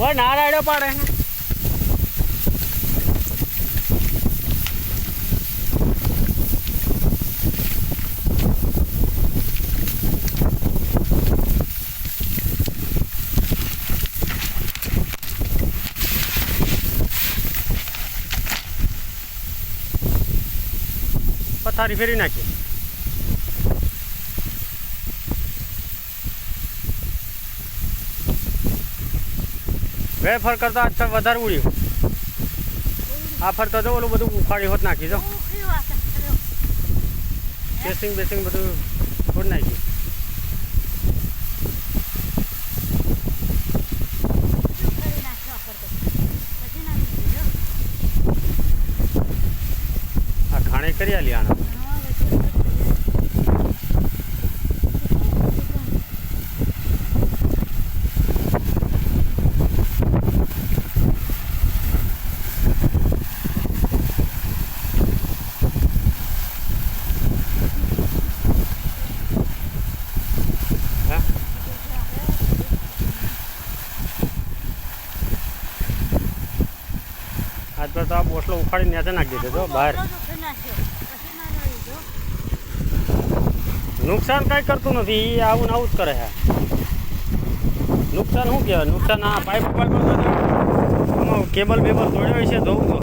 ઓય ના રાડ્યો પાડે પથારી ફેરી નાખી વેફર કરતા આજ વધારે ઉડ્યું આ ફરતા જો ઓલું બધું ઉખાડી હોત નાખી જો બેસિંગ બધું છોડ નાખ્યું આ ઘાણે કરી આલી આના આજ પર તો આ બોસલો ઉખાડી નેચે નાખી દીધો બહાર નુકસાન કઈ કરતું નથી એ આવું ને આવું જ કરે છે નુકસાન શું કહેવાય નુકસાન આ પાઇપ કેબલ બેબલ તોડ્યો છે જોવું તો